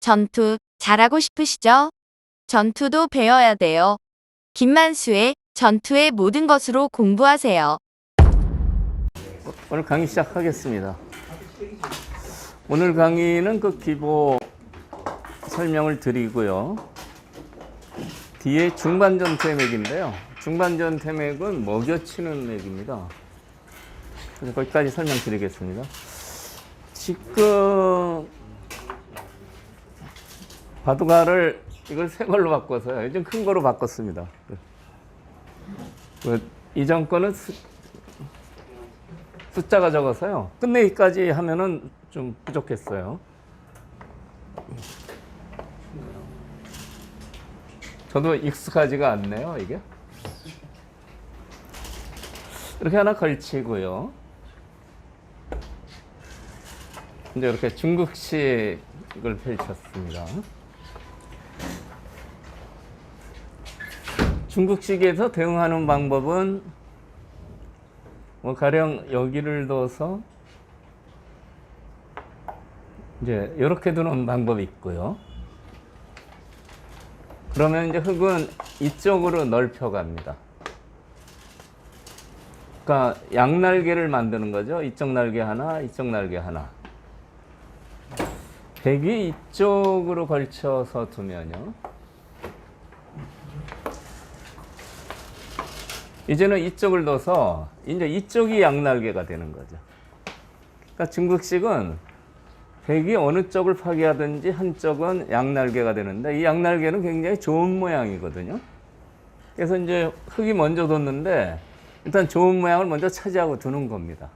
전투 잘하고 싶으시죠? 전투도 배워야 돼요. 김만수의 전투의 모든 것으로 공부하세요. 오늘 강의 시작하겠습니다. 오늘 강의는 그 기본 설명을 드리고요. 뒤에 중반전투의 맥인데요. 중반전투의 맥은 먹여치는 맥입니다. 그래서 거기까지 설명드리겠습니다. 지금 바둑알을 이걸 새 걸로 바꿔서요. 요즘 큰 거로 바꿨습니다. 이전 거는 숫자가 적어서요. 끝내기까지 하면은 좀 부족했어요. 저도 익숙하지가 않네요, 이게. 이렇게 하나 걸치고요. 이제 이렇게 중국식을 펼쳤습니다. 중국식에서 대응하는 방법은 가령 여기를 둬서 이제 이렇게 두는 방법이 있고요. 그러면 이제 흙은 이쪽으로 넓혀갑니다. 그러니까 양날개를 만드는 거죠. 이쪽 날개 하나, 이쪽 날개 하나. 백이 이쪽으로 걸쳐서 두면요. 이제는 이쪽을 둬서 이제 이쪽이 양날개가 되는 거죠. 그러니까 중국식은 백이 어느 쪽을 파괴하든지 한쪽은 양날개가 되는데 이 양날개는 굉장히 좋은 모양이거든요. 그래서 이제 흙이 먼저 뒀는데 일단 좋은 모양을 먼저 차지하고 두는 겁니다.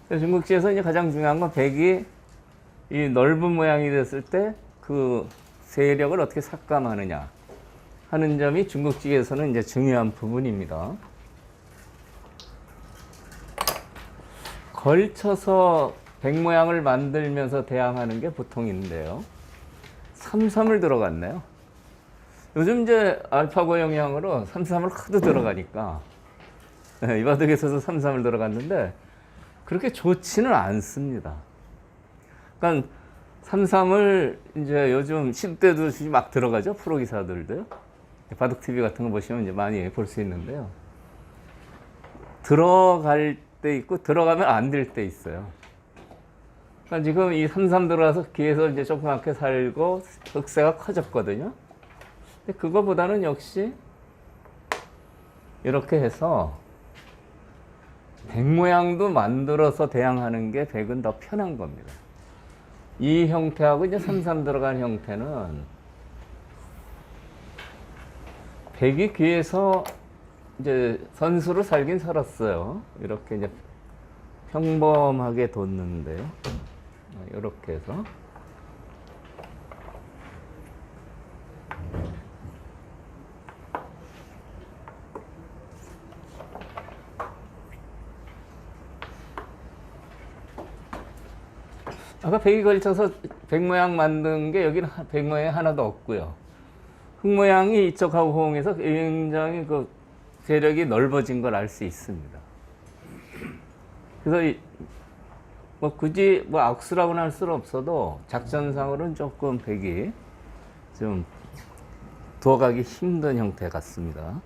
그래서 중국식에서 이제 가장 중요한 건 백이 이 넓은 모양이 됐을 때 그 세력을 어떻게 삭감하느냐 하는 점이 중국식에서는 이제 중요한 부분입니다. 걸쳐서 백 모양을 만들면서 대항하는 게 보통인데요. 삼삼을 들어갔네요. 요즘 이제 알파고 영향으로 삼삼을 하도 들어가니까 이 바둑에 있어서 삼삼을 들어갔는데 그렇게 좋지는 않습니다. 그러니까 삼삼을 이제 요즘 시대도 막 들어가죠. 프로 기사들도요. 바둑 TV 같은 거 보시면 이제 많이 볼 수 있는데요. 들어갈 때 있고 들어가면 안 될 때 있어요. 그러니까 지금 이 삼삼 들어가서 기에서 이제 조그맣게 살고 흑세가 커졌거든요. 근데 그거보다는 역시 이렇게 해서 백 모양도 만들어서 대항하는 게 백은 더 편한 겁니다. 이 형태하고 이제 삼삼 들어간 형태는 백이 귀에서 이제 선수로 살긴 살았어요. 이렇게 이제 평범하게 뒀는데요. 이렇게 해서. 아까 백이 걸쳐서 백 모양 만든 게 여기는 백 모양이 하나도 없고요. 흙 모양이 이쪽하고 호응해서 굉장히 그 세력이 넓어진 걸 알 수 있습니다. 그래서 뭐 굳이 뭐 악수라고는 할 수는 없어도 작전상으로는 조금 백이 좀 두어가기 힘든 형태 같습니다.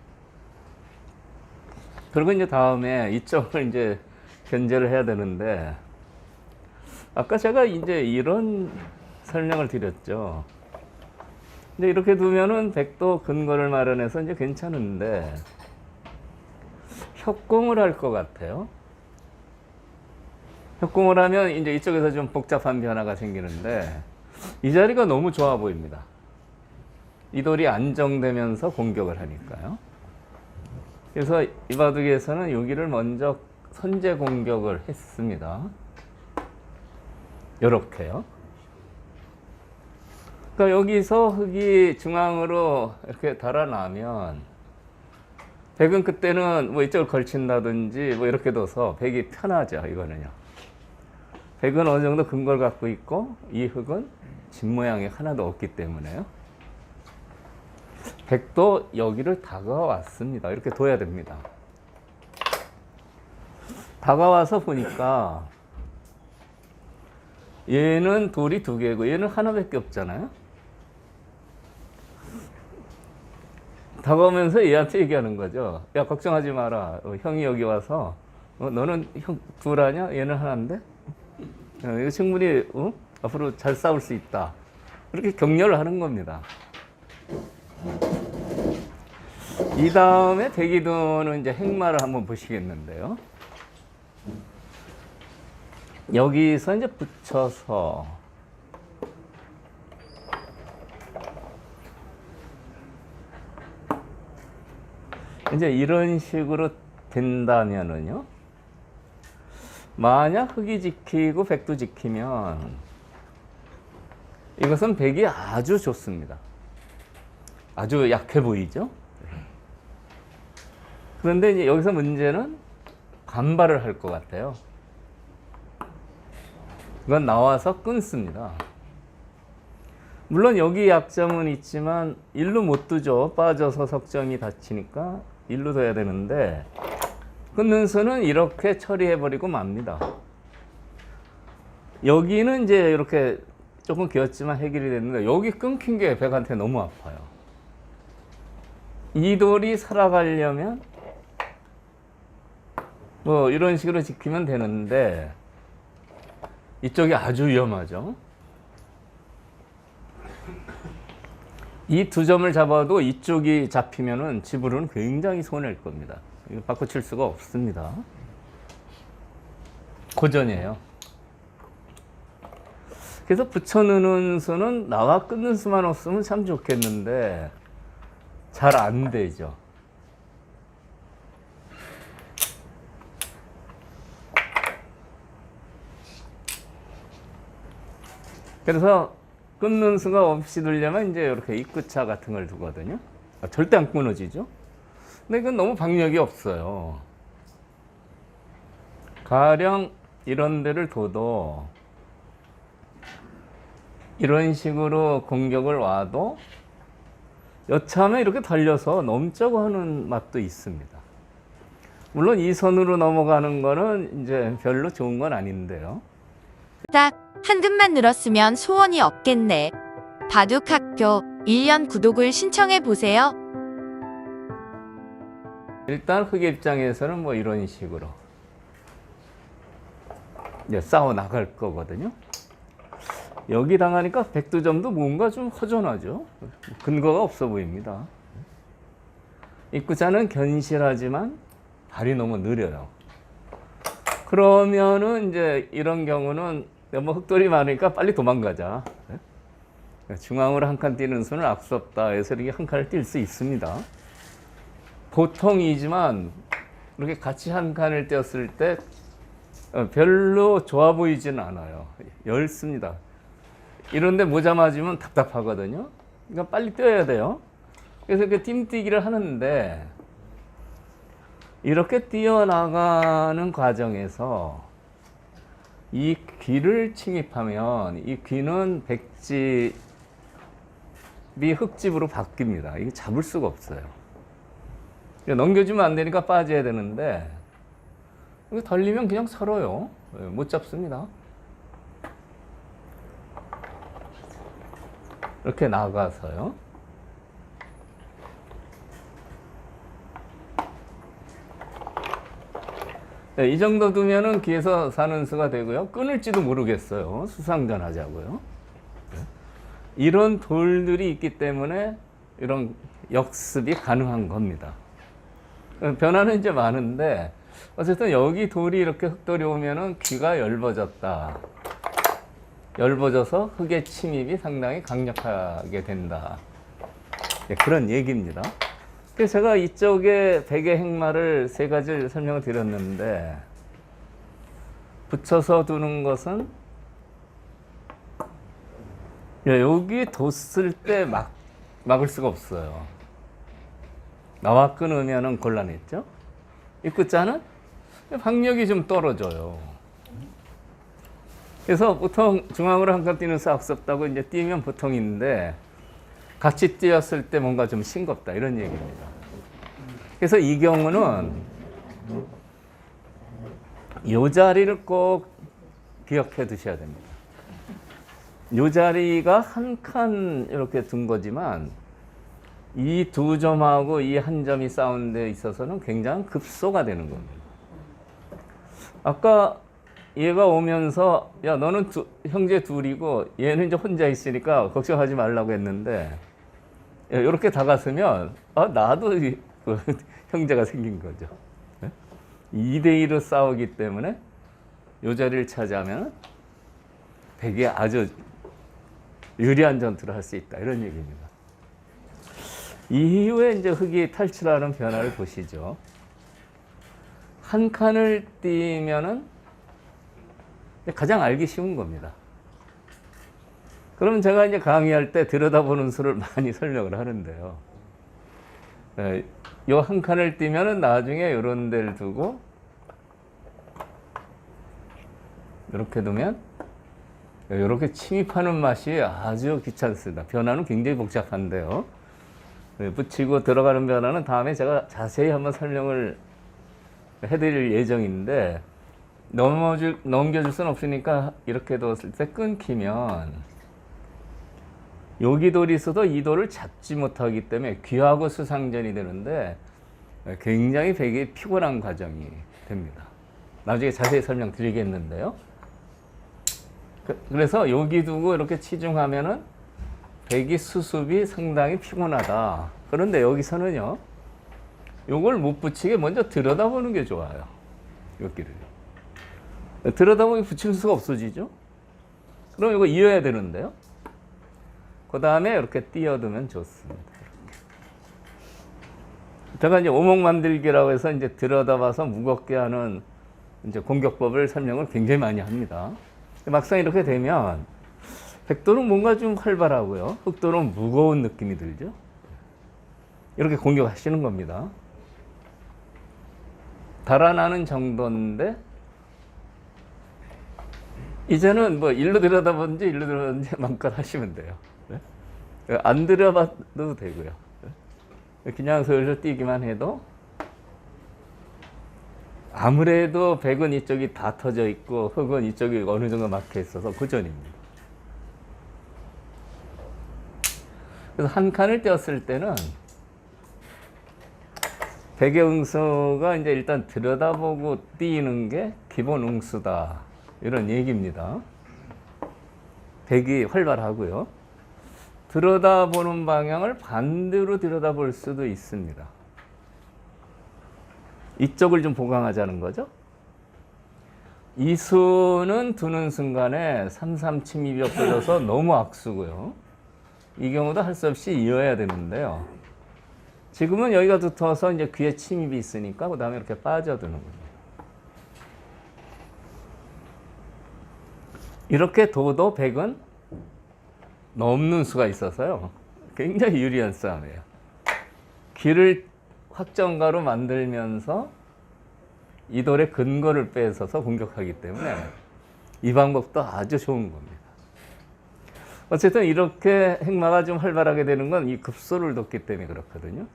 그리고 이제 다음에 이쪽을 이제 견제를 해야 되는데 아까 제가 이제 이런 설명을 드렸죠. 이제 이렇게 두면은 백도 근거를 마련해서 이제 괜찮은데 협공을 할 것 같아요. 협공을 하면 이제 이쪽에서 좀 복잡한 변화가 생기는데 이 자리가 너무 좋아 보입니다. 이 돌이 안정되면서 공격을 하니까요. 그래서 이 바둑에서는 여기를 먼저 선제 공격을 했습니다. 요렇게요. 그러니까 여기서 흙이 중앙으로 이렇게 달아나면 백은 그때는 뭐 이쪽을 걸친다든지 뭐 이렇게 둬서 백이 편하죠. 이거는요. 백은 어느 정도 근거를 갖고 있고 이 흙은 집 모양이 하나도 없기 때문에요. 백도 여기를 다가왔습니다. 이렇게 둬야 됩니다. 다가와서 보니까 얘는 돌이 두 개고 얘는 하나밖에 없잖아요. 다가오면서 얘한테 얘기하는 거죠. 야, 걱정하지 마라. 형이 여기 와서 너는 형 둘 아냐? 얘는 하나인데? 이거 충분히 앞으로 잘 싸울 수 있다. 그렇게 격려를 하는 겁니다. 이 다음에 백이도는 이제 행마를 한번 보시겠는데요. 여기서 이제 붙여서 이제 이런 식으로 된다면은요. 만약 흑이 지키고 백도 지키면 이것은 백이 아주 좋습니다. 아주 약해 보이죠? 그런데 이제 여기서 문제는 간발을 할 것 같아요. 이건 나와서 끊습니다. 물론 여기 약점은 있지만 일로 못 두죠. 빠져서 석점이 닫히니까 일로 둬야 되는데 끊는 수는 이렇게 처리해버리고 맙니다. 여기는 이제 이렇게 조금 기었지만 해결이 됐는데 여기 끊긴 게 백한테 너무 아파요. 이 돌이 살아가려면 뭐 이런 식으로 지키면 되는데 이쪽이 아주 위험하죠. 이 두 점을 잡아도 이쪽이 잡히면은 집으로는 굉장히 손해일 겁니다. 이거 바꿔칠 수가 없습니다. 고전이에요. 그래서 붙여넣는 수는 나와 끊는 수만 없으면 참 좋겠는데 잘 안 되죠. 그래서 끊는 수가 없이 두려면 이제 이렇게 입구차 같은 걸 두거든요. 절대 안 끊어지죠. 근데 이건 너무 박력이 없어요. 가령 이런 데를 둬도 이런 식으로 공격을 와도 여차하면 이렇게 달려서 넘자고 하는 맛도 있습니다. 물론 이 선으로 넘어가는 거는 이제 별로 좋은 건 아닌데요. 딱 한 급만 늘었으면 소원이 없겠네. 바둑학교 1년 구독을 신청해 보세요. 일단 흑의 입장에서는 뭐 이런 식으로 이제 싸워 나갈 거거든요. 여기 당하니까 백두점도 뭔가 좀 허전하죠. 근거가 없어 보입니다. 입구자는 견실하지만 발이 너무 느려요. 그러면은 이제 이런 경우는 뭐 흑돌이 많으니까 빨리 도망가자. 중앙으로 한 칸 뛰는 수는 악수없다 해서 이렇게 한 칸을 뛸 수 있습니다. 보통이지만 이렇게 같이 한 칸을 띄었을 때 별로 좋아 보이지는 않아요. 얇습니다. 이런데 모자 맞으면 답답하거든요. 그러니까 빨리 뛰어야 돼요. 그래서 이렇게 띵뛰기를 하는데 이렇게 뛰어나가는 과정에서 이 귀를 침입하면 이 귀는 백집이 흑집으로 바뀝니다. 이게 잡을 수가 없어요. 넘겨주면 안 되니까 빠져야 되는데 이거 달리면 그냥 서러요. 못 잡습니다. 이렇게 나가서요. 네, 이 정도 두면은 귀에서 사는 수가 되고요. 끊을지도 모르겠어요. 수상전 하자고요. 이런 돌들이 있기 때문에 이런 역습이 가능한 겁니다. 변화는 이제 많은데 어쨌든 여기 돌이 이렇게 흑돌이 오면은 귀가 엷어졌다. 엷어져서 흑의 침입이 상당히 강력하게 된다. 네, 그런 얘기입니다. 그래서 제가 이쪽에 백의 행마를 세 가지를 설명을 드렸는데 붙여서 두는 것은 여기 뒀을 때 막을 수가 없어요. 나와 끊으면 곤란했죠. 입구자는 박력이 좀 떨어져요. 그래서 보통 중앙으로 한 칸 뛰는 수 악섭다고 이제 뛰면 보통인데 같이 뛰었을 때 뭔가 좀 싱겁다 이런 얘기입니다. 그래서 이 경우는 이 자리를 꼭 기억해 두셔야 됩니다. 요 자리가 한 칸 이렇게 둔 거지만 이 두 점하고 이 한 점이 싸우는 데 있어서는 굉장히 급소가 되는 겁니다. 아까 얘가 오면서 야 너는 형제 둘이고 얘는 이제 혼자 있으니까 걱정하지 말라고 했는데 이렇게 다가서면 나도 그 형제가 생긴 거죠. 2대2로 싸우기 때문에 이 자리를 차지하면 백이 아주 유리한 전투를 할 수 있다 이런 얘기입니다. 이후에 이제 흑이 탈출하는 변화를 보시죠. 한 칸을 띄면은 가장 알기 쉬운 겁니다. 그러면 제가 이제 강의할 때 들여다보는 수를 많이 설명을 하는데요. 요 한 칸을 띄면은 나중에 이런 데를 두고 이렇게 두면 이렇게 침입하는 맛이 아주 귀찮습니다. 변화는 굉장히 복잡한데요. 붙이고 들어가는 변화는 다음에 제가 자세히 한번 설명을 해드릴 예정인데 넘겨줄 수는 없으니까 이렇게 뒀을 때 끊기면 여기 돌이 있어도 이 돌을 잡지 못하기 때문에 귀하고 수상전이 되는데 굉장히 백이 피곤한 과정이 됩니다. 나중에 자세히 설명드리겠는데요. 그래서 여기 두고 이렇게 치중하면은 백이 수습이 상당히 피곤하다. 그런데 여기서는요, 요걸 못 붙이게 먼저 들여다보는 게 좋아요. 여기를. 들여다보면 붙일 수가 없어지죠? 그럼 이거 이어야 되는데요. 그 다음에 이렇게 띄워두면 좋습니다. 이렇게. 제가 이제 오목 만들기라고 해서 이제 들여다봐서 무겁게 하는 이제 공격법을 설명을 굉장히 많이 합니다. 막상 이렇게 되면 백도는 뭔가 좀 활발하고요. 흑도는 무거운 느낌이 들죠. 이렇게 공격하시는 겁니다. 달아나는 정도인데 이제는 뭐 일로 들여다보든지 일로 들여다보든지 마음껏 하시면 돼요. 네? 안 들여봐도 되고요. 네? 그냥 슬슬 뛰기만 해도 아무래도 백은 이쪽이 다 터져 있고 흑은 이쪽이 어느 정도 막혀 있어서 고전입니다. 그래서 한 칸을 띄었을 때는 백의 응수가 이제 일단 들여다보고 띄는 게 기본 응수다. 이런 얘기입니다. 백이 활발하고요. 들여다보는 방향을 반대로 들여다볼 수도 있습니다. 이쪽을 좀 보강하자는 거죠. 이 수는 두는 순간에 3,3 침입이 걸려서 너무 악수고요. 이 경우도 할 수 없이 이어야 되는데요. 지금은 여기가 두터워서 이제 귀에 침입이 있으니까 그 다음에 이렇게 빠져드는 겁니다. 이렇게 둬도 백은 넘는 수가 있어서요. 굉장히 유리한 싸움이에요. 귀를 확정가로 만들면서 이 돌의 근거를 뺏어서 공격하기 때문에 이 방법도 아주 좋은 겁니다. 어쨌든 이렇게 행마가 좀 활발하게 되는 건 이 급소를 뒀기 때문에 그렇거든요.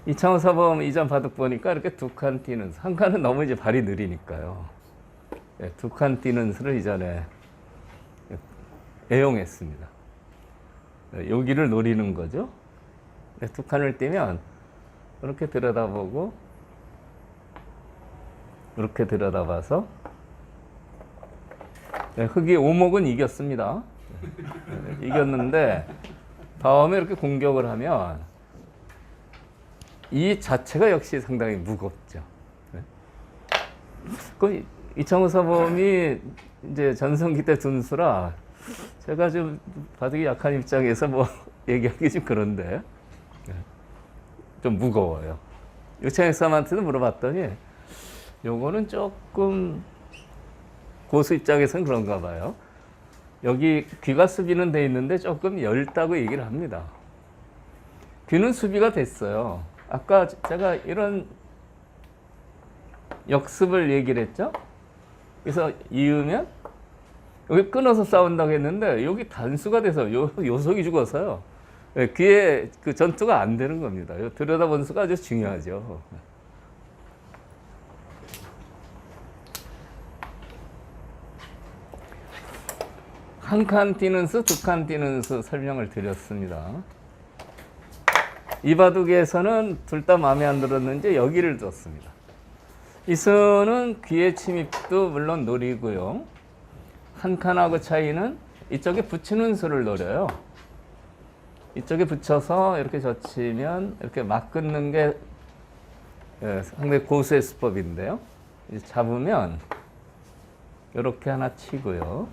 이창호 사범 이전 바둑 보니까 이렇게 두 칸 뛰는 수, 한 칸은 너무 이제 발이 느리니까요. 네, 두 칸 뛰는 수를 이전에 애용했습니다. 네, 여기를 노리는 거죠. 네, 두 칸을 뛰면 이렇게 들여다보고 이렇게 들여다봐서 네, 흑이 오목은 이겼습니다. 네, 이겼는데 다음에 이렇게 공격을 하면 이 자체가 역시 상당히 무겁죠. 네. 그 이창호 사범이 이제 전성기 때 둔수라 제가 좀 바둑이 약한 입장에서 뭐 얘기하기 좀 그런데 네. 좀 무거워요. 유창익 사람한테도 물어봤더니 요거는 조금 고수 입장에서는 그런가 봐요. 여기 귀가 수비는 돼 있는데 조금 얇다고 얘기를 합니다. 귀는 수비가 됐어요. 아까 제가 이런 역습을 얘기를 했죠. 그래서 이으면 여기 끊어서 싸운다고 했는데 여기 단수가 돼서 요속이 죽어서요. 귀에 그 전투가 안 되는 겁니다. 들여다본 수가 아주 중요하죠. 한 칸 뛰는 수, 두 칸 뛰는 수 설명을 드렸습니다. 이 바둑에서는 둘 다 마음에 안 들었는지 여기를 뒀습니다. 이 수는 귀의 침입도 물론 노리고요. 한 칸하고 차이는 이쪽에 붙이는 수를 노려요. 이쪽에 붙여서 이렇게 젖히면 이렇게 막 끊는 게 상당히 고수의 수법인데요. 이제 잡으면 이렇게 하나 치고요.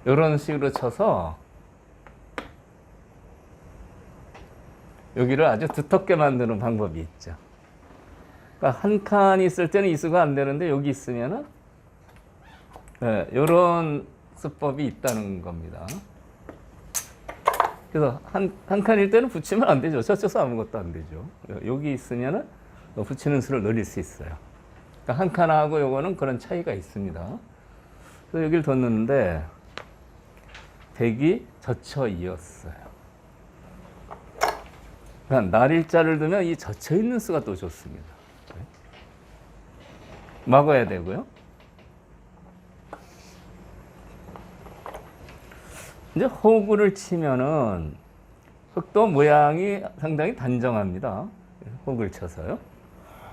이런 식으로 쳐서 여기를 아주 두텁게 만드는 방법이 있죠. 그러니까 한 칸이 있을 때는 이 수가 안 되는데 여기 있으면은 이런 수법이 있다는 겁니다. 그래서 한 칸일 때는 붙이면 안 되죠. 저쳐서 아무것도 안 되죠. 여기 있으면은 붙이는 수를 늘릴 수 있어요. 그러니까 한 칸하고 요거는 그런 차이가 있습니다. 그래서 여기를 뒀는데 백이 젖혀 이었어요. 그러니까 날일자를 두면 이 젖혀 있는 수가 또 좋습니다. 막아야 되고요. 이제 호구를 치면은 흑도 모양이 상당히 단정합니다. 호구를 쳐서요.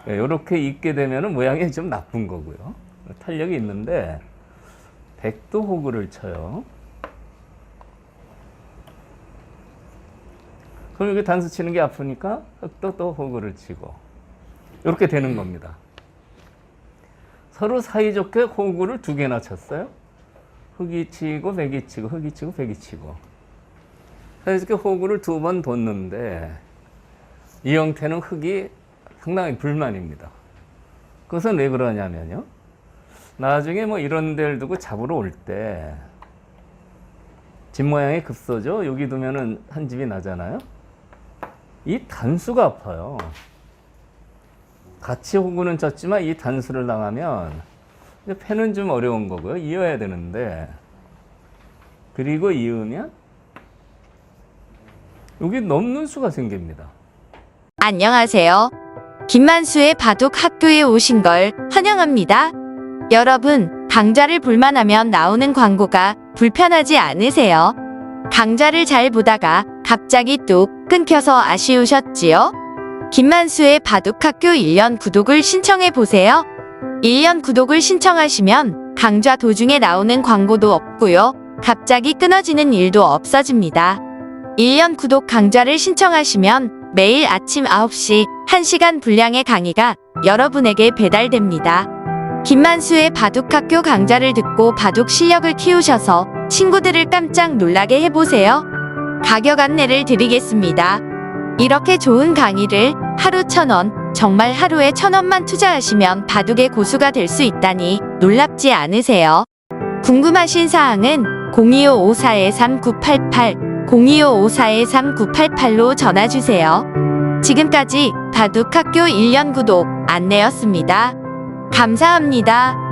이렇게 있게 되면은 모양이 좀 나쁜 거고요. 탄력이 있는데 백도 호구를 쳐요. 그럼 여기 단수 치는 게 아프니까 흑도 또 호구를 치고 이렇게 되는 겁니다. 서로 사이좋게 호구를 두 개나 쳤어요. 흑이 치고 백이 치고 흑이 치고 백이 치고 사이좋게 호구를 두 번 뒀는데 이 형태는 흑이 상당히 불만입니다. 그것은 왜 그러냐면요. 나중에 뭐 이런 데를 두고 잡으러 올 때 집 모양의 급소죠. 여기 두면은 한 집이 나잖아요. 이 단수가 아파요. 같이 호구는 쳤지만 이 단수를 당하면 패는 좀 어려운 거고요. 이어야 되는데 그리고 이으면 여기 넘는 수가 생깁니다. 안녕하세요. 김만수의 바둑 학교에 오신 걸 환영합니다. 여러분, 강좌를 볼만하면 나오는 광고가 불편하지 않으세요? 강좌를 잘 보다가 갑자기 뚝 끊겨서 아쉬우셨지요? 김만수의 바둑학교 1년 구독을 신청해 보세요. 1년 구독을 신청하시면 강좌 도중에 나오는 광고도 없고요. 갑자기 끊어지는 일도 없어집니다. 1년 구독 강좌를 신청하시면 매일 아침 9시 1시간 분량의 강의가 여러분에게 배달됩니다. 김만수의 바둑학교 강좌를 듣고 바둑 실력을 키우셔서 친구들을 깜짝 놀라게 해보세요. 가격 안내를 드리겠습니다. 이렇게 좋은 강의를 하루 1,000원, 정말 하루에 1,000원만 투자하시면 바둑의 고수가 될 수 있다니 놀랍지 않으세요? 궁금하신 사항은 02554-3988, 02554-3988로 전화주세요. 지금까지 바둑학교 1년 구독 안내였습니다. 감사합니다.